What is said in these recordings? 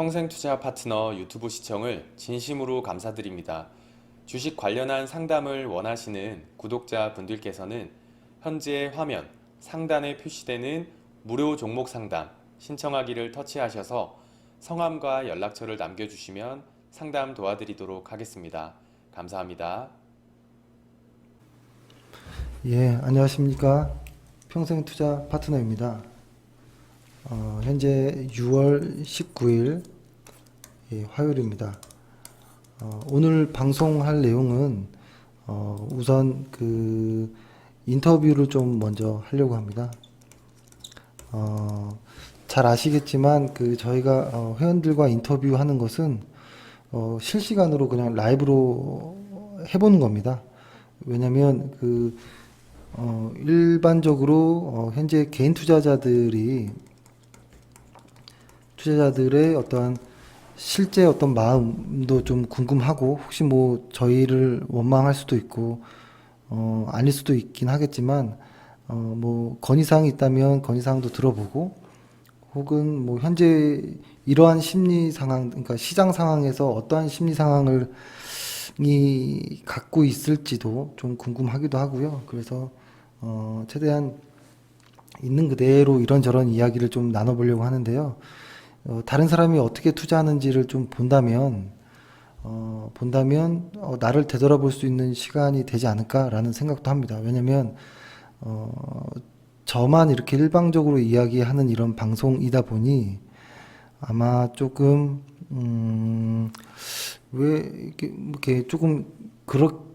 평생투자 파트너 유튜브 시청을 진심으로 감사드립니다. 주식 관련한 상담을 원하시는 구독자 분들께서는 현재 화면 상단에 표시되는 무료 종목 상담 신청하기를 터치하셔서 성함과 연락처를 남겨주시면 상담 도와드리도록 하겠습니다. 감사합니다. 예, 안녕하십니까. 평생투자 파트너입니다. 현재 6월 19일 화요일입니다. 오늘 방송할 내용은 우선 그 인터뷰를 좀 먼저 하려고 합니다. 잘 아시겠지만 저희가 회원들과 인터뷰하는 것은 실시간으로 그냥 라이브로 해보는 겁니다. 왜냐면 일반적으로 현재 개인 투자자들의 어떠한 실제 어떤 마음도 좀 궁금하고, 혹시 뭐 저희를 원망할 수도 있고 아닐 수도 있긴 하겠지만, 뭐 건의사항이 있다면 건의사항도 들어보고, 혹은 뭐 현재 이러한 심리 상황, 그러니까 시장 상황에서 어떠한 심리 상황을 이 갖고 있을지도 좀 궁금하기도 하고요. 그래서 최대한 있는 그대로 이런저런 이야기를 좀 나눠보려고 하는데요. 다른 사람이 어떻게 투자하는지를 좀 본다면 나를 되돌아볼 수 있는 시간이 되지 않을까라는 생각도 합니다. 왜냐면 저만 이렇게 일방적으로 이야기하는 이런 방송이다 보니 아마 조금 왜 이렇게 조금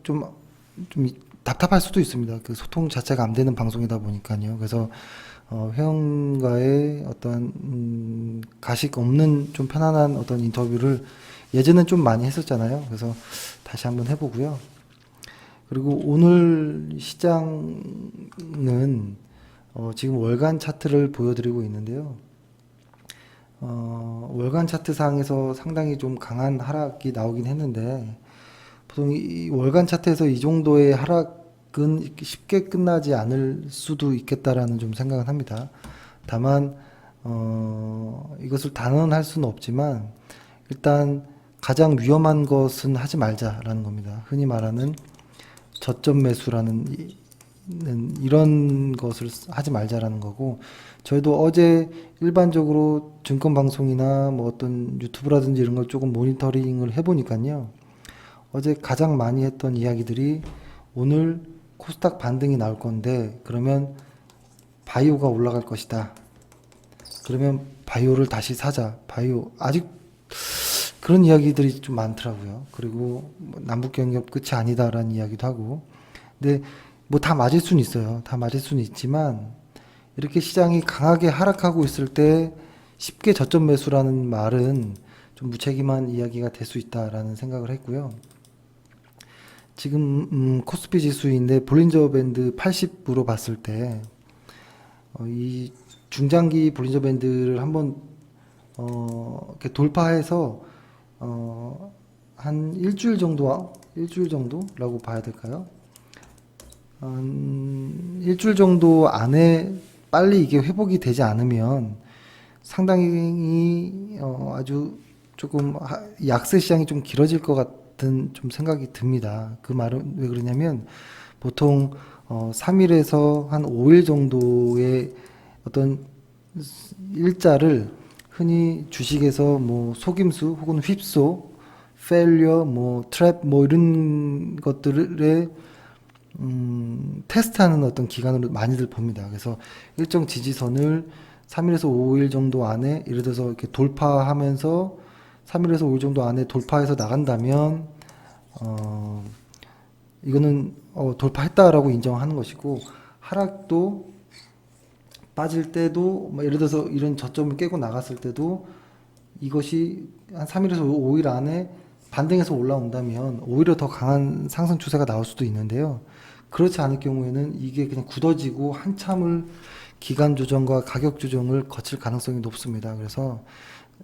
좀 답답할 수도 있습니다. 그 소통 자체가 안 되는 방송이다 보니까요. 그래서 회원과의 어떤 가식 없는 좀 편안한 어떤 인터뷰를 예전엔 좀 많이 했었잖아요. 그래서 다시 한번 해보고요. 그리고 오늘 시장은 지금 월간 차트를 보여드리고 있는데요. 월간 차트 상에서 상당히 좀 강한 하락이 나오긴 했는데, 보통 이 월간 차트에서 이 정도의 하락은 쉽게 끝나지 않을 수도 있겠다라는 좀 생각은 합니다. 다만 이것을 단언할 수는 없지만, 일단 가장 위험한 것은 하지 말자라는 겁니다. 흔히 말하는 저점 매수라는 이런 것을 하지 말자라는 거고, 저희도 어제 일반적으로 증권 방송이나 뭐 어떤 유튜브라든지 이런 걸 조금 모니터링을 해보니까요, 어제 가장 많이 했던 이야기들이 오늘 코스닥 반등이 나올 건데, 그러면 바이오가 올라갈 것이다. 그러면 바이오를 다시 사자. 바이오 아직 그런 이야기들이 좀 많더라고요. 그리고 뭐 남북 경협 끝이 아니다라는 이야기도 하고. 근데 뭐 다 맞을 수는 있어요. 다 맞을 수는 있지만, 이렇게 시장이 강하게 하락하고 있을 때 쉽게 저점 매수라는 말은 좀 무책임한 이야기가 될 수 있다라는 생각을 했고요. 지금 코스피 지수인데 볼린저 밴드 80으로 봤을 때 이 중장기 볼린저 밴드를 한번 이렇게 돌파해서 한 일주일 정도라고 봐야 될까요? 일주일 정도 안에 빨리 이게 회복이 되지 않으면 상당히 아주 조금 약세 시장이 좀 길어질 것 같은 좀 생각이 듭니다. 그 말은 왜 그러냐면, 보통 3일에서 한 5일 정도의 어떤 일자를 흔히 주식에서 뭐 속임수 혹은 휩소, failure, 뭐 trap, 뭐 이런 것들의 테스트하는 어떤 기간으로 많이들 봅니다. 그래서 일정 지지선을 3일에서 5일 정도 안에, 예를 들어서 이렇게 돌파하면서 3일에서 5일 정도 안에 돌파해서 나간다면 이거는 돌파했다라고 인정하는 것이고, 하락도 빠질 때도 뭐 예를 들어서 이런 저점을 깨고 나갔을 때도 이것이 한 3일에서 5일 안에 반등해서 올라온다면 오히려 더 강한 상승 추세가 나올 수도 있는데요. 그렇지 않을 경우에는 이게 그냥 굳어지고 한참을 기간 조정과 가격 조정을 거칠 가능성이 높습니다. 그래서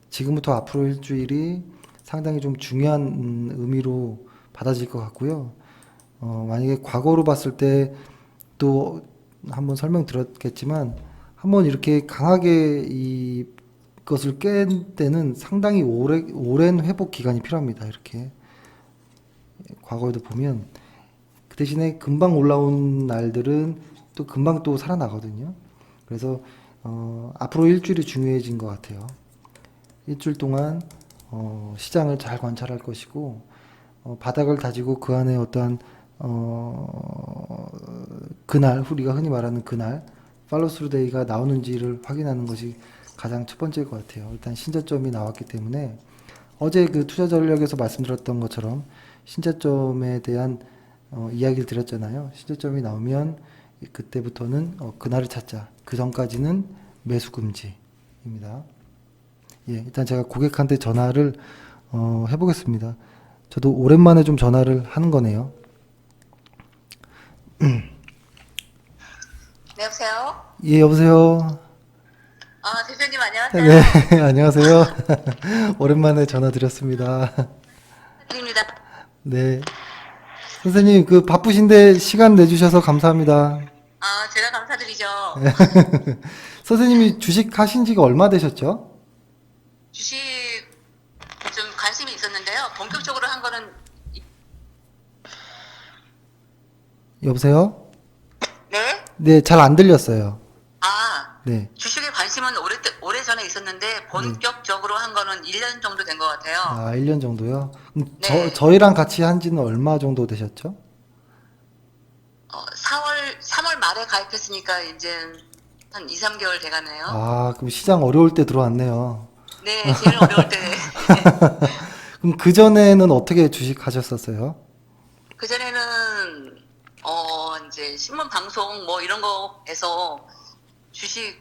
지금부터 앞으로 일주일이 상당히 좀 중요한 의미로 받아질 것 같고요. 만약에 과거로 봤을 때 또 한번 설명드렸겠지만, 한번 이렇게 강하게 이것을 깬 때는 상당히 오랜 회복 기간이 필요합니다. 이렇게 과거에도 보면 그 대신에 금방 올라온 날들은 또 금방 또 살아나거든요. 그래서 앞으로 일주일이 중요해진 것 같아요. 일주일 동안 시장을 잘 관찰할 것이고 바닥을 다지고 그 안에 어떠한 그날 우리가 흔히 말하는 그날 팔로스루 데이가 나오는지를 확인하는 것이 가장 첫 번째일 것 같아요. 일단 신저점이 나왔기 때문에 어제 그 투자 전략에서 말씀드렸던 것처럼 신저점에 대한 이야기를 드렸잖아요. 신저점이 나오면 그때부터는 그날을 찾자. 그 전까지는 매수 금지입니다. 예, 일단 제가 고객한테 전화를 해보겠습니다. 저도 오랜만에 좀 전화를 하는 거네요. 네, 여보세요? 예, 여보세요. 아, 대표님 안녕하세요. 네, 안녕하세요. 오랜만에 전화 드렸습니다. 입니다. 네. 선생님, 그 바쁘신데 시간 내주셔서 감사합니다. 아, 제가 감사드리죠. 선생님이 주식 하신 지가 얼마 되셨죠? 주식 좀 관심이 있었는데요. 본격적으로 한 거는 여보세요? 네? 네, 잘 안 들렸어요. 아, 네. 주식에 관심은 오래전에 있었는데 본격적으로 한 거는 1년 정도 된 것 같아요. 아, 1년 정도요? 네. 저희랑 같이 한 지는 얼마 정도 되셨죠? 3월 말에 가입했으니까 이제 한 2, 3개월 돼가네요. 아, 그럼 시장 어려울 때 들어왔네요. 네, 제일 어려울 때. 그럼 그전에는 어떻게 주식 하셨었어요? 그전에는 이제 신문 방송 뭐 이런 거에서 주식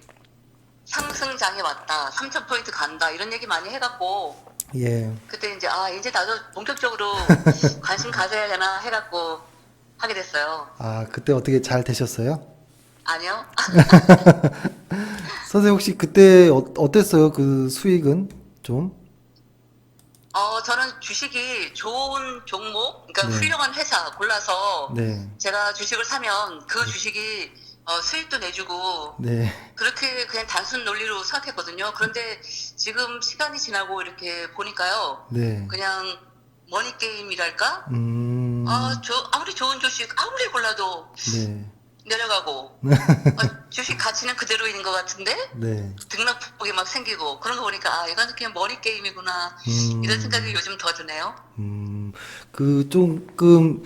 상승장에 왔다, 3,000포인트 간다 이런 얘기 많이 해갖고 예. 그때 이제 이제 나도 본격적으로 관심 가져야 되나 해갖고 하게 됐어요. 아, 그때 어떻게 잘 되셨어요? 아니요. 선생님 혹시 그때 어땠어요? 그 수익은 좀? 저는 주식이 좋은 종목, 그러니까 네. 훌륭한 회사 골라서 네. 제가 주식을 사면 그 주식이 수익도 내주고 네. 그렇게 그냥 단순 논리로 생각했거든요. 그런데 지금 시간이 지나고 이렇게 보니까요. 네. 그냥 머니 게임이랄까? 음. 아무리 좋은 주식 아무리 골라도 네. 내려가고 주식 가치는 그대로인 것 같은데 네. 등락폭이 막 생기고 그런 거 보니까 이건 그냥 머니 게임이구나 이런 생각이 요즘 더 드네요. 그 조금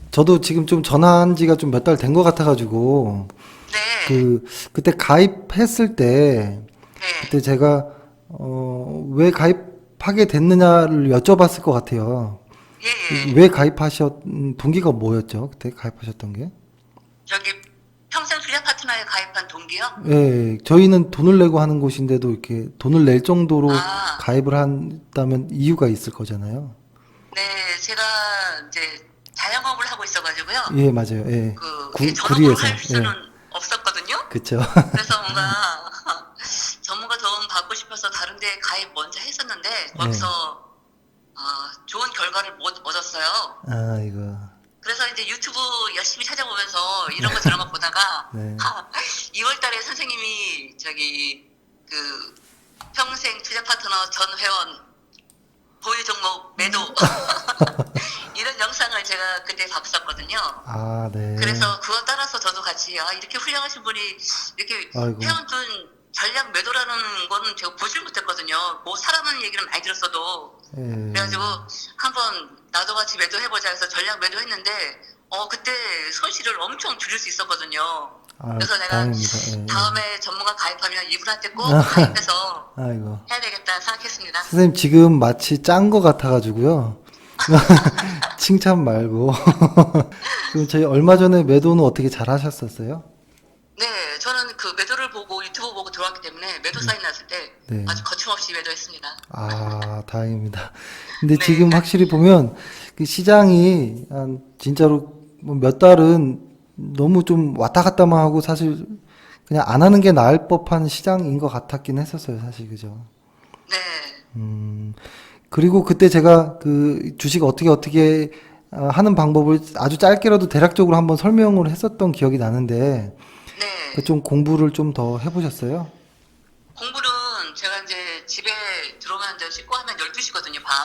저도 지금 좀 전화한 지가 좀 몇 달 된 것 같아가지고 네. 그때 가입했을 때 네. 그때 제가 왜 가입하게 됐느냐를 여쭤봤을 것 같아요. 예, 예. 왜 동기가 뭐였죠? 그때 가입하셨던 게? 저기 평생 투자 파트너에 가입한 동기요? 예, 저희는 돈을 내고 하는 곳인데도 이렇게 돈을 낼 정도로 아. 가입을 한다면 이유가 있을 거잖아요. 네, 제가 이제 자영업을 하고 있어가지고요. 예, 맞아요. 예. 전업으로 구리에서. 할 수는 예. 없었거든요. 그쵸. 그래서 뭔가 전문가 도움 받고 싶어서 다른 데 가입 먼저 했었는데 거기서 좋은 결과를 못 얻었어요. 아, 이거. 그래서 이제 유튜브 열심히 찾아보면서 이런 거 저런 거 보다가 네. 2월 달에 선생님이 저기 그 평생 투자 파트너 전 회원 보유 종목 매도 이런 영상을 제가 그때 봤었거든요. 아, 네. 그래서 그거 따라서 저도 같이 이렇게 훌륭하신 분이 이렇게 아이고. 해운둔 전략 매도라는 거는 제가 보질 못했거든요. 뭐 사람은 얘기는 많이 들었어도 예. 그래가지고 한번 나도 같이 매도해보자 해서 전략 매도했는데 그때 손실을 엄청 줄일 수 있었거든요. 아, 그래서 내가 다행입니다. 예. 다음에 전문가 가입하면 이분한테 꼭 가입해서 아이고. 해야 되겠다 생각했습니다. 선생님 지금 마치 짠 거 같아가지고요. 칭찬 말고. 그럼 저희 얼마 전에 매도는 어떻게 잘 하셨었어요? 네, 저는 그 매도를 보고 유튜브 보고 들어왔기 때문에 매도 사인 났을 때 네. 아주 거침없이 매도했습니다. 아, 다행입니다. 근데 네. 지금 확실히 보면 그 시장이 한 진짜로 뭐몇 달은 너무 좀 왔다 갔다만 하고 사실 그냥 안 하는 게 나을 법한 시장인 것 같았긴 했었어요, 사실 그죠? 네, 그리고 그때 제가 그 주식 어떻게 하는 방법을 아주 짧게라도 대략적으로 한번 설명을 했었던 기억이 나는데 네. 그 좀 공부를 좀 더 해보셨어요? 공부는 제가 이제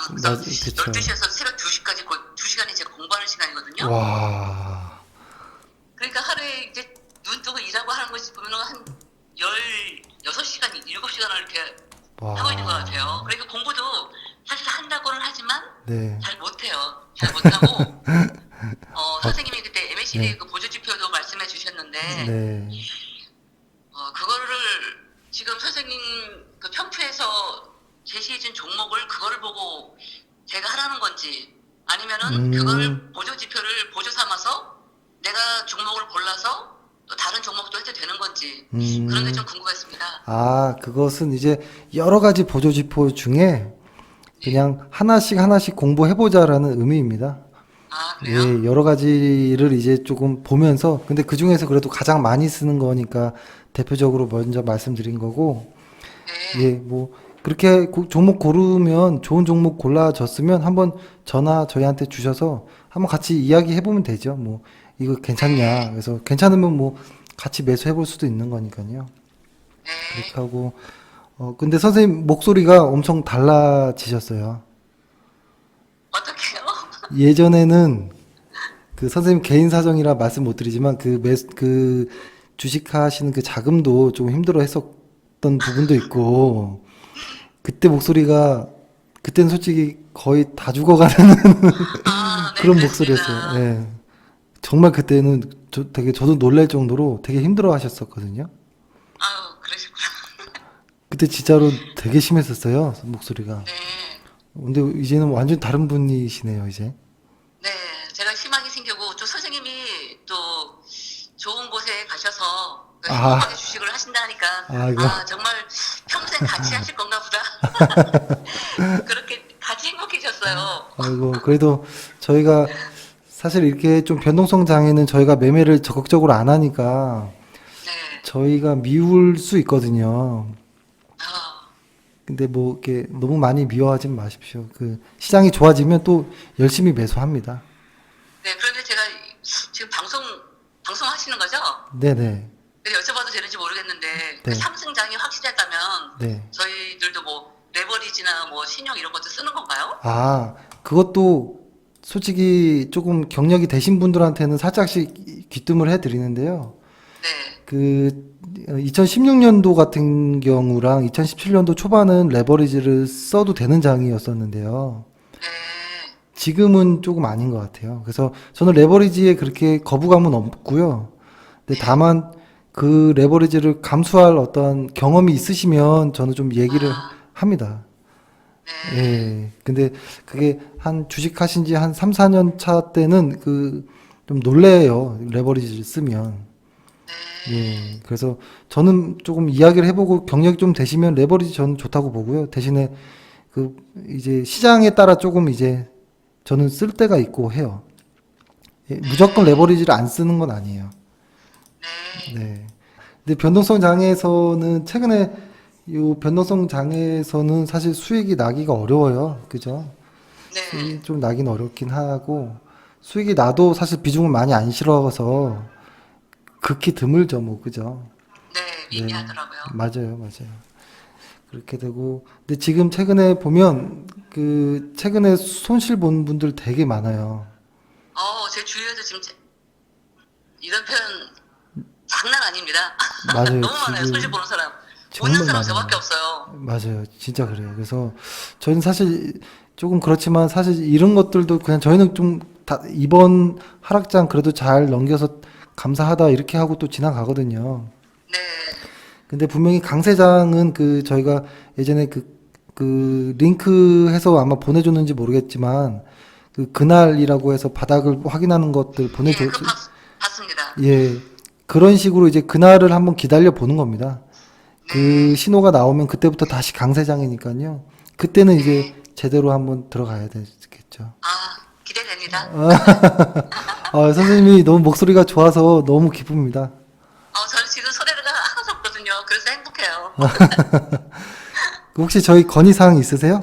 그래서 그쵸. 12시에서 새벽 2시까지 그 2시간이 제가 공부하는 시간이거든요. 와, 그러니까 하루에 이제 눈 뜨고 일하고 하는 것이 보면 한 16시간, 7시간을 이렇게 와. 하고 있는 것 같아요. 그러니까 공부도 사실 한다고는 하지만 네, 잘 못해요. 잘 못하고 선생님이 그때 MACD 네. 그 보조지표도 말씀해 주셨는데 네, 그거를 지금 선생님 그 평표에서 제시해준 종목을 그거를 보고 제가 하라는 건지 아니면은 그걸 보조지표를 보조 삼아서 내가 종목을 골라서 또 다른 종목도 해도 되는 건지 그런 게 좀 궁금했습니다. 아, 그것은 이제 여러 가지 보조지표 중에 그냥 하나씩 공부해보자라는 의미입니다. 아 그래요? 예, 여러 가지를 이제 조금 보면서, 근데 그 중에서 그래도 가장 많이 쓰는 거니까 대표적으로 먼저 말씀드린 거고, 네. 예, 뭐, 그렇게 종목 고르면, 좋은 종목 골라졌으면 한번 전화 저희한테 주셔서 한번 같이 이야기 해보면 되죠. 뭐, 이거 괜찮냐. 그래서 괜찮으면 뭐, 같이 매수해볼 수도 있는 거니까요. 그렇게 네. 하고, 근데 선생님 목소리가 엄청 달라지셨어요. 어떻게요? 예전에는 그 선생님 개인 사정이라 말씀 못 드리지만 그 주식하시는 그 자금도 좀 힘들어 했었던 부분도 있고 그때 목소리가 그때는 솔직히 거의 다 죽어가는 아, 네, 그런 그랬습니다. 목소리였어요. 예. 정말 그때는 저도 놀랄 정도로 되게 힘들어 하셨었거든요. 아유, 그러시구나. 그때 진짜로 되게 심했었어요, 목소리가. 네. 근데 이제는 완전 다른 분이시네요, 이제. 네, 제가 희망이 생기고 또 선생님이 또 좋은 곳에 가셔서 그 아. 행복하게 주식을 하신다니까 아이고. 정말 평생 같이 하실 건가 보다. 그렇게 같이 행복해졌어요. 아이고, 그래도 저희가 사실 이렇게 좀 변동성 장에는 저희가 매매를 적극적으로 안 하니까 네. 저희가 미울 수 있거든요. 아, 근데 뭐 이렇게 너무 많이 미워하지 마십시오. 그 시장이 좋아지면 또 열심히 매수합니다. 네, 그런데 제가 지금 방송하시는 거죠? 네네. 그래서 여쭤봐도 되는지 모르겠는데 그 네. 상승장이 확실하다면 네. 저희들도 뭐 레버리지나 뭐 신용 이런 것도 쓰는 건가요? 아, 그것도 솔직히 조금 경력이 되신 분들한테는 살짝씩 귀뜸을 해드리는데요. 네. 그 2016년도 같은 경우랑 2017년도 초반은 레버리지를 써도 되는 장이었었는데요. 네. 지금은 조금 아닌 것 같아요. 그래서 저는 레버리지에 그렇게 거부감은 없고요. 근데 다만 그 레버리지를 감수할 어떤 경험이 있으시면 저는 좀 얘기를 아, 합니다. 네. 예. 근데 그게 한 주식 하신 지 한 3, 4년 차 때는 좀 놀래요. 레버리지를 쓰면. 네. 예. 그래서 저는 조금 이야기를 해보고 경력이 좀 되시면 레버리지 저는 좋다고 보고요. 대신에 이제 시장에 따라 조금 이제 저는 쓸 때가 있고 해요. 예, 무조건 레버리지를 안 쓰는 건 아니에요. 네. 네. 근데 변동성 장에서는 최근에 이 변동성 장에서는 사실 수익이 나기가 어려워요. 그죠? 네. 수익이 좀 나긴 어렵긴 하고 수익이 나도 사실 비중을 많이 안 실어서 극히 드물죠, 뭐. 그죠? 네. 네. 미미하더라고요. 맞아요. 그렇게 되고 근데 지금 최근에 보면 최근에 손실 본 분들 되게 많아요. 제 주위에도 지금 이런 표현 장난 아닙니다. 맞아요. 너무 많아요. 지금 손실 보는 사람. 정말 웃는 사람 많아요. 저밖에 없어요. 맞아요. 진짜 그래요. 그래서 저희는 사실 조금 그렇지만 사실 이런 것들도 그냥 저희는 좀 이번 하락장 그래도 잘 넘겨서 감사하다 이렇게 하고 또 지나가거든요. 네. 근데 분명히 강세장은 저희가 예전에 링크 해서 아마 보내줬는지 모르겠지만 그날이라고 해서 바닥을 확인하는 것들 예, 보내줘. 봤습니다. 예. 그런 식으로 이제 그날을 한번 기다려 보는 겁니다. 그 신호가 나오면 그때부터 다시 강세장이니까요. 그때는 이제 제대로 한번 들어가야 되겠죠. 기대됩니다. 선생님이 너무 목소리가 좋아서 너무 기쁩니다. 저는 지금 소리가 하나도 없거든요. 그래서 행복해요. 혹시 저희 건의사항 있으세요?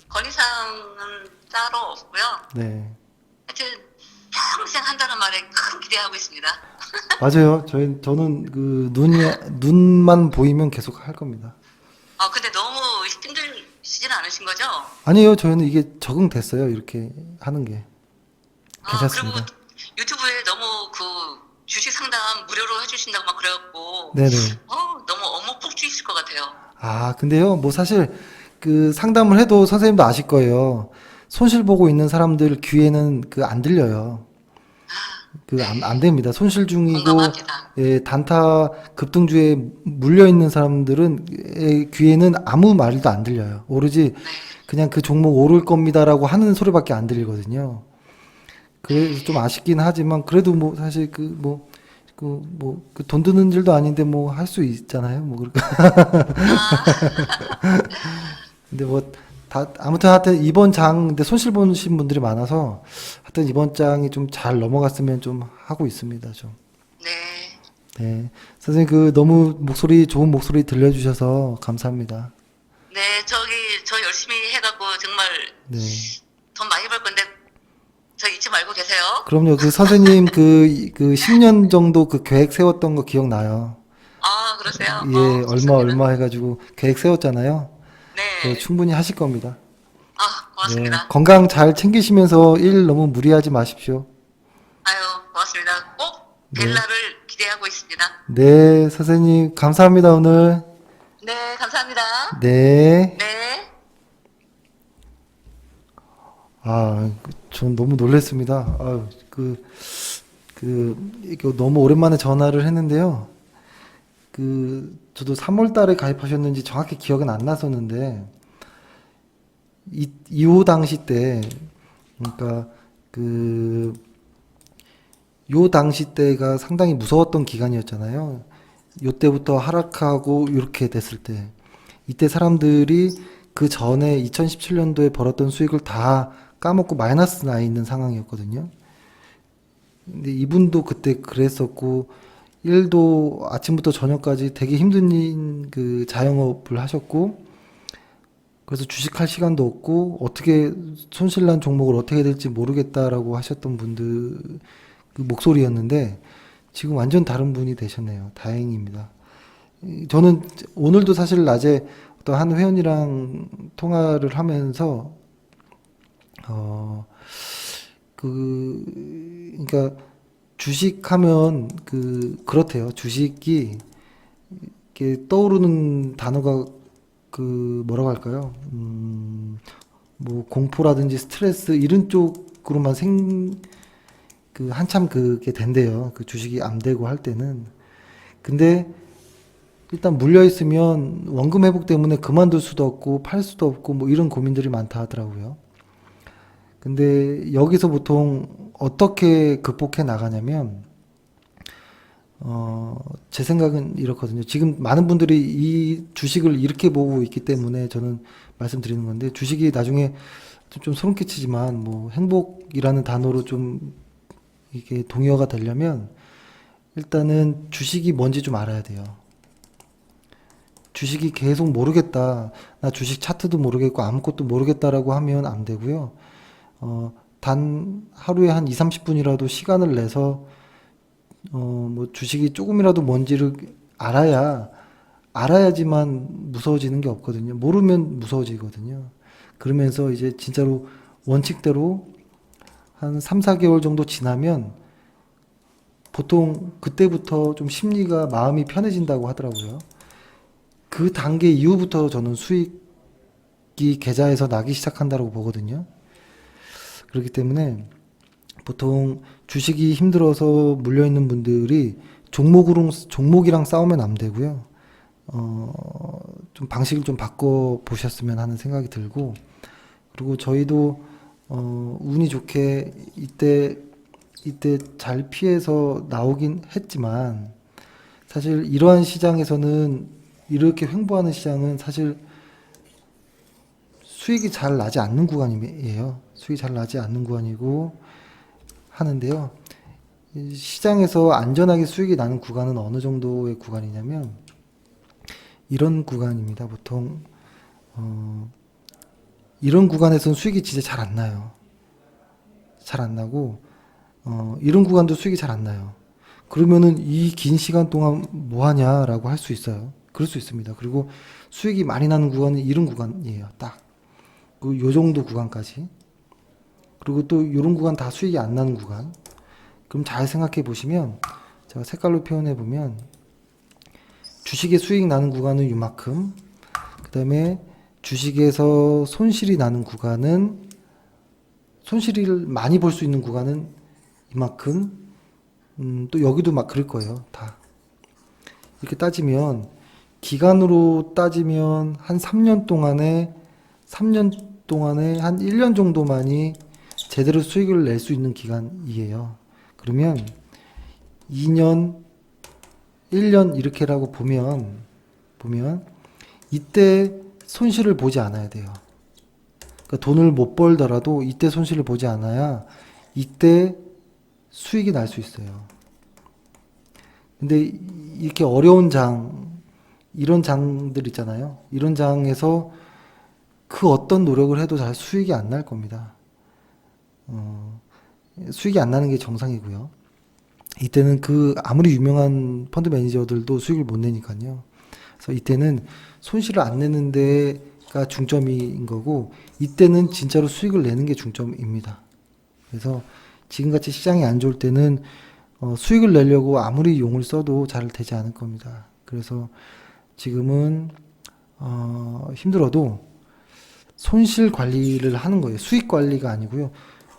건의사항은 따로 없고요. 네. 하여튼 평생 한다는 말에 큰 기대하고 있습니다. 맞아요. 저는 눈만 보이면 계속 할 겁니다. 근데 너무 힘드시지는 않으신 거죠? 아니에요. 저희는 이게 적응됐어요. 이렇게 하는 게. 그리고 괜찮습니다. 유튜브에 너무 그 주식 상담 무료로 해주신다고 막 그래갖고, 네네. 너무 어묵폭주이실 것 같아요. 아, 근데요, 뭐 사실 그 상담을 해도 선생님도 아실 거예요. 손실 보고 있는 사람들 귀에는 그 안 들려요. 그 안 됩니다. 손실 중이고, 공감합니다. 예, 단타 급등주에 물려 있는 사람들은 귀에는 아무 말도 안 들려요. 오로지 네. 그냥 그 종목 오를 겁니다라고 하는 소리밖에 안 들리거든요. 그래서 좀 아쉽긴 하지만 그래도 뭐 사실 그 돈 드는 일도 아닌데 뭐 할 수 있잖아요. 뭐 그렇게. 근데 뭐 아무튼 하여튼 이번 장 근데 손실 보신 분들이 많아서 하여튼 이번 장이 좀 잘 넘어갔으면 좀 하고 있습니다. 좀. 네. 네. 선생님 그 너무 좋은 목소리 들려주셔서 감사합니다. 네, 저 열심히 해갖고 정말 네. 돈 많이 벌 건데, 저 잊지 말고 계세요. 그럼요. 그 선생님 그 10년 정도 그 계획 세웠던 거 기억나요? 그러세요? 예, 좋습니다. 얼마 해가지고 계획 세웠잖아요. 네. 충분히 하실 겁니다. 네. 고맙습니다. 건강 잘 챙기시면서 일 너무 무리하지 마십시오. 아유, 고맙습니다. 꼭 네. 벨라를 기대하고 있습니다. 네, 선생님 감사합니다 오늘. 네, 감사합니다. 네. 네. 전 너무 놀랐습니다. 이거 너무 오랜만에 전화를 했는데요. 저도 3월 달에 가입하셨는지 정확히 기억은 안 났었는데, 2호 당시 때, 그러니까, 요 당시 때가 상당히 무서웠던 기간이었잖아요. 요 때부터 하락하고 이렇게 됐을 때, 이때 사람들이 그 전에 2017년도에 벌었던 수익을 다 까먹고 마이너스 나 있는 상황이었거든요. 근데 이분도 그때 그랬었고, 일도 아침부터 저녁까지 되게 힘든 그 자영업을 하셨고, 그래서 주식할 시간도 없고, 어떻게 손실난 종목을 어떻게 해야 될지 모르겠다라고 하셨던 분들 그 목소리였는데, 지금 완전 다른 분이 되셨네요. 다행입니다. 저는 오늘도 사실 낮에 어떤 한 회원이랑 통화를 하면서, 그러니까 주식하면 그렇대요. 주식이 이렇게 떠오르는 단어가 뭐라고 할까요? 뭐 공포라든지 스트레스 이런 쪽으로만 한참 그게 된대요. 그 주식이 암되고 할 때는. 근데 일단 물려 있으면 원금 회복 때문에 그만둘 수도 없고 팔 수도 없고 뭐 이런 고민들이 많다 하더라고요. 근데 여기서 보통 어떻게 극복해 나가냐면, 제 생각은 이렇거든요. 지금 많은 분들이 이 주식을 이렇게 보고 있기 때문에 저는 말씀드리는 건데, 주식이 나중에 좀 소름 끼치지만, 뭐, 행복이라는 단어로 좀 이게 동의어가 되려면, 일단은 주식이 뭔지 좀 알아야 돼요. 주식이 계속 모르겠다. 나 주식 차트도 모르겠고 아무것도 모르겠다라고 하면 안 되고요. 단 하루에 한 2, 30분이라도 시간을 내서 뭐 주식이 조금이라도 뭔지를 알아야지만 무서워지는 게 없거든요. 모르면 무서워지거든요. 그러면서 이제 진짜로 원칙대로 한 3, 4개월 정도 지나면 보통 그때부터 좀 심리가 마음이 편해진다고 하더라고요. 그 단계 이후부터 저는 수익이 계좌에서 나기 시작한다고 보거든요. 그렇기 때문에 보통 주식이 힘들어서 물려있는 분들이 종목이랑 싸우면 안 되고요. 좀 방식을 좀 바꿔 보셨으면 하는 생각이 들고, 그리고 저희도 운이 좋게 이때 잘 피해서 나오긴 했지만, 사실 이러한 시장에서는, 이렇게 횡보하는 시장은 사실 수익이 잘 나지 않는 구간이에요. 수익이 잘 나지 않는 구간이고 하는데요. 시장에서 안전하게 수익이 나는 구간은 어느 정도의 구간이냐면 이런 구간입니다. 보통 이런 구간에서는 수익이 진짜 잘 안 나요. 잘 안 나고 이런 구간도 수익이 잘 안 나요. 그러면은 이 긴 시간 동안 뭐 하냐라고 할 수 있어요. 그럴 수 있습니다. 그리고 수익이 많이 나는 구간은 이런 구간이에요. 딱 요 정도 구간까지. 그리고 또 이런 구간 다 수익이 안 나는 구간. 그럼 잘 생각해 보시면 제가 색깔로 표현해 보면 주식에 수익 나는 구간은 이만큼, 그 다음에 주식에서 손실이 나는 구간은, 손실을 많이 볼 수 있는 구간은 이만큼, 또 여기도 막 그럴 거예요. 다. 이렇게 따지면, 기간으로 따지면 한 3년 동안에 한 1년 정도만이 제대로 수익을 낼 수 있는 기간이에요. 그러면 2년, 1년 이렇게라고 보면 이때 손실을 보지 않아야 돼요. 그러니까 돈을 못 벌더라도 이때 손실을 보지 않아야 이때 수익이 날 수 있어요. 근데 이렇게 어려운 이런 장들 있잖아요. 이런 장에서 그 어떤 노력을 해도 잘 수익이 안 날 겁니다. 수익이 안 나는 게 정상이고요. 이때는 아무리 유명한 펀드 매니저들도 수익을 못 내니까요. 그래서 이때는 손실을 안 내는 데가 중점인 거고, 이때는 진짜로 수익을 내는 게 중점입니다. 그래서 지금같이 시장이 안 좋을 때는 수익을 내려고 아무리 용을 써도 잘 되지 않을 겁니다. 그래서 지금은 힘들어도 손실 관리를 하는 거예요. 수익 관리가 아니고요.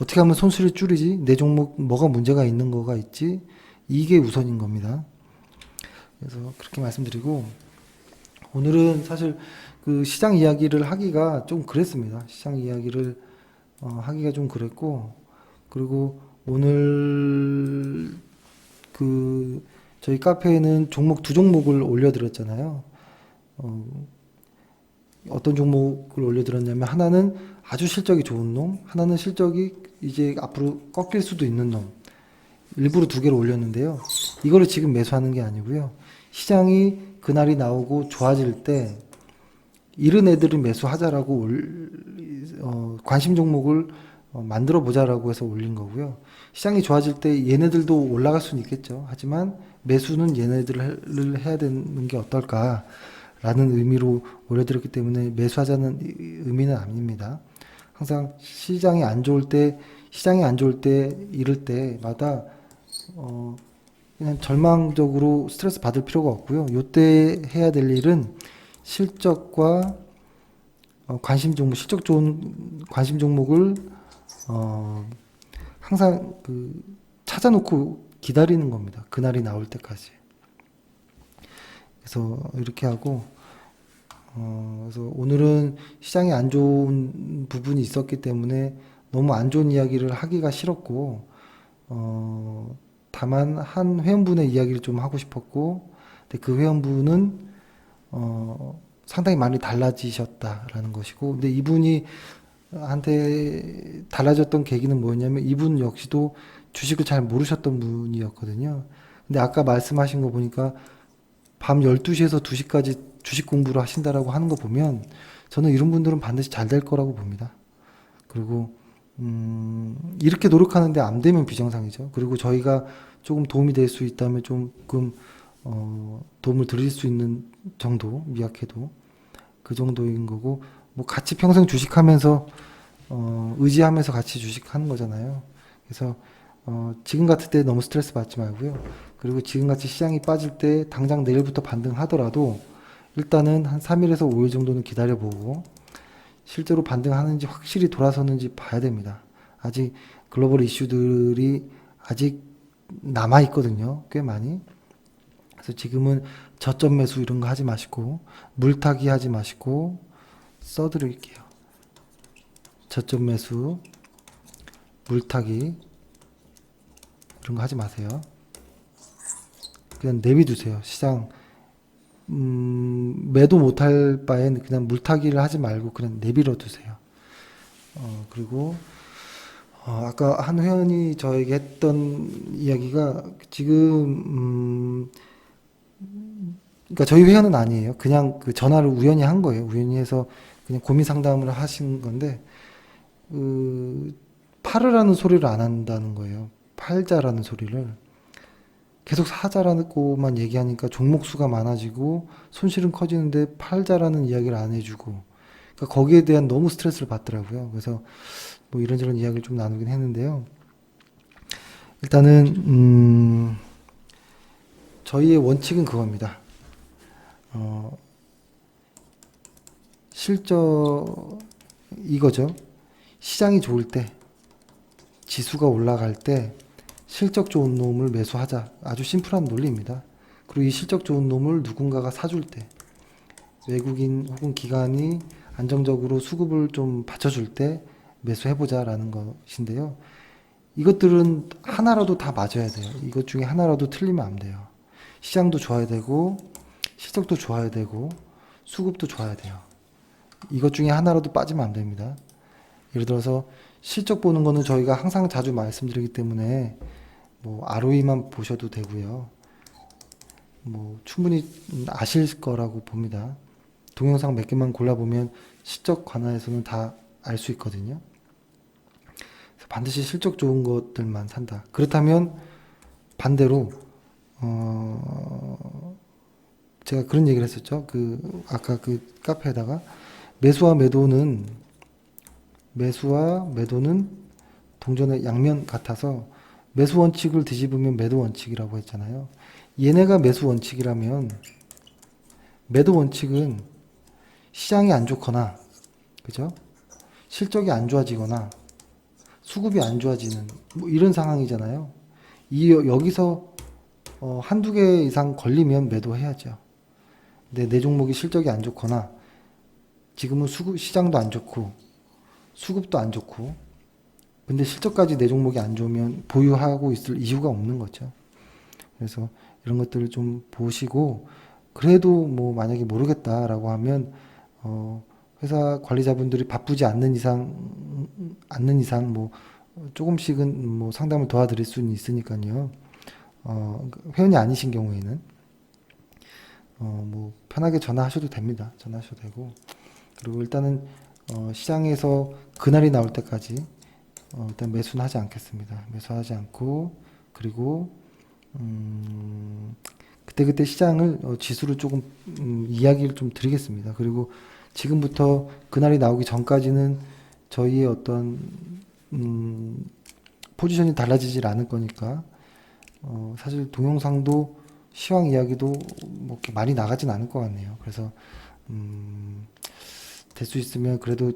어떻게 하면 손실을 줄이지? 내 종목 뭐가 문제가 있는 거가 있지? 이게 우선인 겁니다. 그래서 그렇게 말씀드리고, 오늘은 사실 그 시장 이야기를 하기가 좀 그랬습니다. 시장 이야기를 하기가 좀 그랬고, 그리고 오늘 저희 카페에는 종목 2종목을 올려드렸잖아요. 어떤 종목을 올려드렸냐면, 하나는 아주 실적이 좋은 놈, 하나는 실적이 이제 앞으로 꺾일 수도 있는 놈. 일부러 2개를 올렸는데요. 이거를 지금 매수하는 게 아니고요. 시장이 그날이 나오고 좋아질 때 이런 애들은 매수하자라고 관심 종목을 만들어 보자라고 해서 올린 거고요. 시장이 좋아질 때 얘네들도 올라갈 수는 있겠죠. 하지만 매수는 얘네들을 해야 되는 게 어떨까라는 의미로 올려드렸기 때문에 매수하자는 의미는 아닙니다. 항상 시장이 안 좋을 때 이럴 때마다 그냥 절망적으로 스트레스 받을 필요가 없고요. 요때 해야 될 일은 실적과 실적 좋은 관심 종목을 항상 찾아놓고 기다리는 겁니다. 그날이 나올 때까지. 그래서 이렇게 하고, 그래서 오늘은 시장이 안 좋은 부분이 있었기 때문에 너무 안 좋은 이야기를 하기가 싫었고, 다만 한 회원분의 이야기를 좀 하고 싶었고, 근데 그 회원분은 상당히 많이 달라지셨다라는 것이고, 근데 이분이 한테 달라졌던 계기는 뭐였냐면, 이분 역시도 주식을 잘 모르셨던 분이었거든요. 근데 아까 말씀하신 거 보니까 밤 12시에서 2시까지 주식 공부를 하신다라고 하는 거 보면, 저는 이런 분들은 반드시 잘 될 거라고 봅니다. 그리고 이렇게 노력하는데 안 되면 비정상이죠. 그리고 저희가 조금 도움이 될 수 있다면 조금 도움을 드릴 수 있는 정도, 미약해도 그 정도인 거고, 뭐 같이 평생 주식하면서 의지하면서 같이 주식하는 거잖아요. 그래서 지금 같을 때 너무 스트레스 받지 말고요. 그리고 지금같이 시장이 빠질 때 당장 내일부터 반등하더라도 일단은 한 3일에서 5일 정도는 기다려보고 실제로 반등하는지 확실히 돌아서는지 봐야 됩니다. 아직 글로벌 이슈들이 아직 남아있거든요. 꽤 많이. 그래서 지금은 저점 매수 이런 거 하지 마시고, 물타기 하지 마시고, 써드릴게요. 저점 매수, 물타기 이런 거 하지 마세요. 그냥 내비두세요. 시장 매도 못할 바엔 그냥 물타기를 하지 말고 그냥 내버려 두세요. 그리고 아까 한 회원이 저에게 했던 이야기가 지금 그러니까 저희 회원은 아니에요. 그냥 그 전화를 우연히 한 거예요. 우연히 해서 그냥 고민 상담을 하신 건데 팔으라는 소리를 안 한다는 거예요. 팔자라는 소리를 계속 사자라고만 얘기하니까 종목 수가 많아지고 손실은 커지는데 팔자라는 이야기를 안 해주고, 그러니까 거기에 대한 너무 스트레스를 받더라고요. 그래서 뭐 이런저런 이야기를 좀 나누긴 했는데요. 일단은 저희의 원칙은 그겁니다. 실적 이거죠. 시장이 좋을 때, 지수가 올라갈 때 실적 좋은 놈을 매수하자. 아주 심플한 논리입니다. 그리고 이 실적 좋은 놈을 누군가가 사줄 때, 외국인 혹은 기관이 안정적으로 수급을 좀 받쳐줄 때 매수해보자라는 것인데요. 이것들은 하나라도 다 맞아야 돼요. 이것 중에 하나라도 틀리면 안 돼요. 시장도 좋아야 되고, 실적도 좋아야 되고, 수급도 좋아야 돼요. 이것 중에 하나라도 빠지면 안 됩니다. 예를 들어서 실적 보는 거는 저희가 항상 자주 말씀드리기 때문에 뭐 ROE만 보셔도 되고요. 뭐 충분히 아실 거라고 봅니다. 동영상 몇 개만 골라보면 실적 관한에서는 다 알 수 있거든요. 그래서 반드시 실적 좋은 것들만 산다. 그렇다면 반대로 제가 그런 얘기를 했었죠. 아까 그 카페에다가 매수와 매도는 동전의 양면 같아서 매수 원칙을 뒤집으면 매도 원칙이라고 했잖아요. 얘네가 매수 원칙이라면 매도 원칙은 시장이 안 좋거나, 그죠? 실적이 안 좋아지거나 수급이 안 좋아지는 뭐 이런 상황이잖아요. 여기서 한두 개 이상 걸리면 매도해야죠. 근데 내 종목이 실적이 안 좋거나 지금은 시장도 안 좋고 수급도 안 좋고 근데 실적까지 내 종목이 안 좋으면 보유하고 있을 이유가 없는 거죠. 그래서 이런 것들을 좀 보시고 그래도 뭐 만약에 모르겠다라고 하면 회사 관리자분들이 바쁘지 않는 이상 뭐 조금씩은 뭐 상담을 도와드릴 수는 있으니까요. 회원이 아니신 경우에는 뭐 편하게 전화하셔도 됩니다. 전화하셔도 되고 그리고 일단은 시장에서 그날이 나올 때까지 일단 매수는 하지 않겠습니다. 매수하지 않고 그리고 그때그때 시장을 지수를 조금 이야기를 좀 드리겠습니다. 그리고 지금부터 그날이 나오기 전까지는 저희의 어떤 포지션이 달라지질 않을 거니까 사실 동영상도 시황 이야기도 뭐 이렇게 많이 나가진 않을 것 같네요. 그래서 될 수 있으면 그래도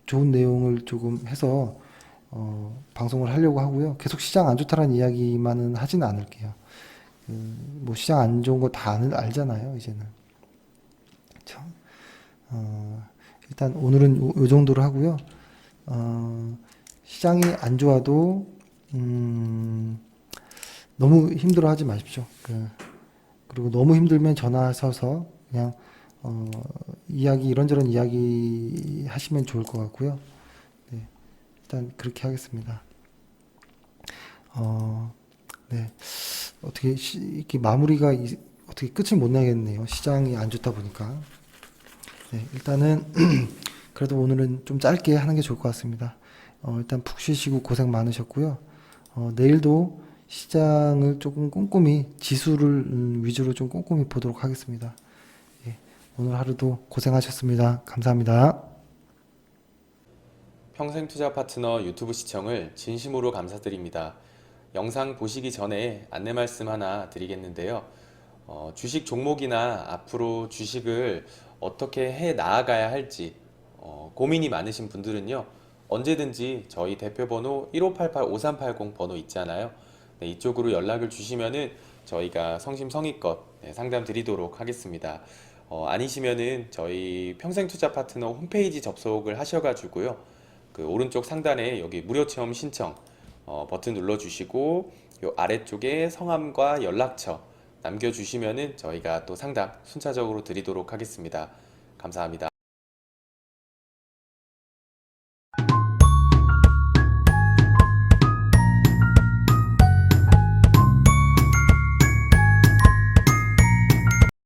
좋은 내용을 조금 해서 방송을 하려고 하고요. 계속 시장 안 좋다라는 이야기만은 하지는 않을게요. 뭐 시장 안 좋은 거 다 알잖아요, 이제는. 그렇죠? 일단 오늘은 요 정도로 하고요. 시장이 안 좋아도 너무 힘들어하지 마십시오. 그리고 너무 힘들면 전화하셔서 그냥 이런저런 이야기 하시면 좋을 것 같고요. 네, 일단 그렇게 하겠습니다. 네, 어떻게 이렇게 마무리가 어떻게 끝을 못 내겠네요. 시장이 안 좋다 보니까. 네, 일단은 그래도 오늘은 좀 짧게 하는 게 좋을 것 같습니다. 일단 푹 쉬시고 고생 많으셨고요. 내일도 시장을 조금 꼼꼼히 지수를 위주로 좀 꼼꼼히 보도록 하겠습니다. 예, 오늘 하루도 고생하셨습니다. 감사합니다. 평생투자 파트너 유튜브 시청을 진심으로 감사드립니다. 영상 보시기 전에 안내 말씀 하나 드리겠는데요. 주식 종목이나 앞으로 주식을 어떻게 해 나아가야 할지 고민이 많으신 분들은요. 언제든지 저희 대표번호 1588-5380 번호 있잖아요. 네, 이쪽으로 연락을 주시면은 저희가 성심성의껏 상담 드리도록 하겠습니다. 아니시면은 저희 평생투자 파트너 홈페이지 접속을 하셔가지고요. 그 오른쪽 상단에 여기 무료 체험 신청 버튼 눌러주시고 요 아래쪽에 성함과 연락처 남겨주시면은 저희가 또 상담 순차적으로 드리도록 하겠습니다. 감사합니다.